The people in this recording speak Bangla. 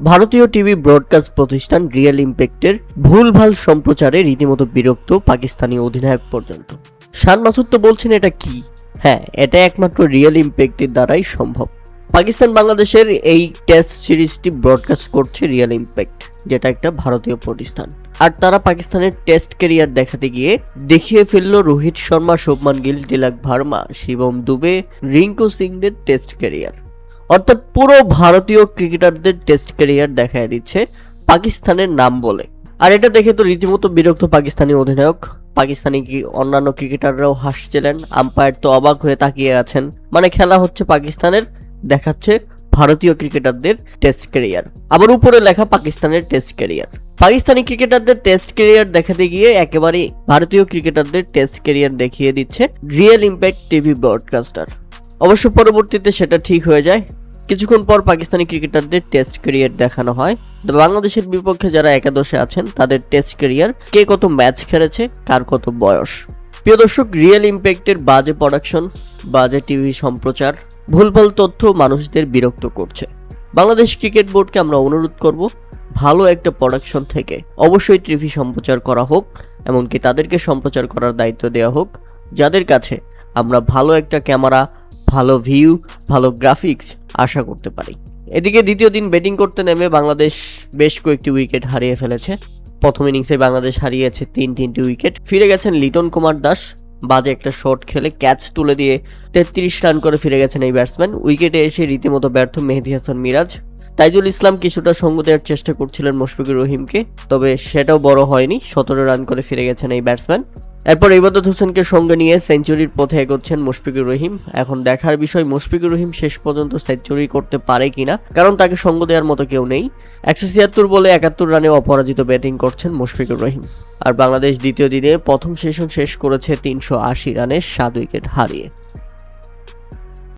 ভারতীয় টিভি ব্রডকাস্ট প্রতিষ্ঠান রিয়েল ইম্প্যাক্টের ভুলভাল সম্প্রচারে রীতিমতো বিরক্ত পাকিস্তানি অধিনায়ক পর্যন্ত। শান মাসুদ তো বলছেন এটা কি? হ্যাঁ, এটা একমাত্র রিয়েল ইম্প্যাক্টের দ্বারাই সম্ভব। পাকিস্তান বাংলাদেশের এই টেস্ট সিরিজটি ব্রডকাস্ট করছে রিয়েল ইম্প্যাক্ট, যেটা একটা ভারতীয় প্রতিষ্ঠান। আর তারা পাকিস্তানের টেস্ট ক্যারিয়ার দেখাতে গিয়ে দেখিয়ে ফেললো রোহিত শর্মা, শুভমান গিল, তিলক ভার্মা, শিবম দুবে, রিঙ্কু সিংদের টেস্ট ক্যারিয়ার। অর্থাৎ পুরো ভারতীয় ক্রিকেটারদের টেস্ট ক্যারিয়ার দেখায় দিচ্ছে পাকিস্তানের নাম বলে। আর এটা দেখে তো রীতিমতো বিরক্ত পাকিস্তানি অধিনায়ক। পাকিস্তানি অন্যান্য ক্রিকেটাররাও হাসছিলেন, আম্পায়ার তো অবাক হয়ে তাকিয়ে আছেন। মানে খেলা হচ্ছে পাকিস্তানের, দেখাচ্ছে ভারতীয় ক্রিকেটারদের টেস্ট ক্যারিয়ার, আবার উপরে লেখা পাকিস্তানের টেস্ট ক্যারিয়ার। পাকিস্তানি ক্রিকেটারদের টেস্ট ক্যারিয়ার দেখাতে গিয়ে একেবারে ভারতীয় ক্রিকেটারদের টেস্ট ক্যারিয়ার দেখিয়ে দিচ্ছে রিয়েল ইম্প্যাক্ট টিভি ব্রডকাস্টার। অবশ্য পরবর্তীতে সেটা ঠিক হয়ে যায়। কিছুক্ষণ পর পাকিস্তানি ক্রিকেটারদের টেস্ট ক্যারিয়ার দেখানো হয়। বাংলাদেশের বিপক্ষে যারা একাদশে আছেন তাদের টেস্ট ক্যারিয়ার, কে কত ম্যাচ খেলেছে, কার কত বয়স। প্রিয় দর্শক, রিয়েল ইম্প্যাক্টের বাজে প্রোডাকশন, বাজে টিভি সম্প্রচার, ভুলভাল তথ্য মানুষদের বিরক্ত করছে। বাংলাদেশ ক্রিকেট বোর্ডকে আমরা অনুরোধ করব, ভালো একটা প্রোডাকশন থেকে অবশ্যই টিভি সম্প্রচার করা হোক, এমনকি তাদেরকে সম্প্রচার করার দায়িত্ব দেওয়া হোক যাদের কাছে আমরা ভালো একটা ক্যামেরা, ভালো ভিউ, ভালো গ্রাফিক্স আশা করতে পারি। এদিকে দ্বিতীয় দিন ব্যাটিং করতে নেমে বাংলাদেশ বেশ কয়েকটি উইকেট হারিয়ে ফেলেছে। প্রথম ইনিংসে বাংলাদেশ হারিয়েছে তিনটি উইকেট। ফিরে গেছেন লিটন কুমার দাস, বাজে একটা শট খেলে ক্যাচ তুলে দিয়ে 33 রান করে ফিরে গেছেন এই ব্যাটসম্যান। উইকেটে এসে রীতিমতো ব্যর্থ মেহেদী হাসান মিরাজ। তাইজুল ইসলাম কিছুটা সঙ্গ দেওয়ার চেষ্টা করছিলেন মুশফিকুর রহিমকে, তবে সেটাও বড় হয়নি। 17 রান করে ফিরে গেছেন এই ব্যাটসম্যান। এরপর ইবাদত হোসেনকে সঙ্গে নিয়ে সেঞ্চুরির পথে এগোচ্ছেন মুশফিকুর রহিম। এখন দেখার বিষয় মুশফিকুর রহিম শেষ পর্যন্ত সেঞ্চুরি করতে পারে কিনা, কারণ তাকে সঙ্গ দেওয়ার মতো কেউ নেই। 176 বলে 71 রানে অপরাজিত ব্যাটিং করছেন মুশফিকুর রহিম। আর বাংলাদেশ দ্বিতীয় দিনে প্রথম সেশন শেষ করেছে 380 রানে 7 উইকেট হারিয়ে।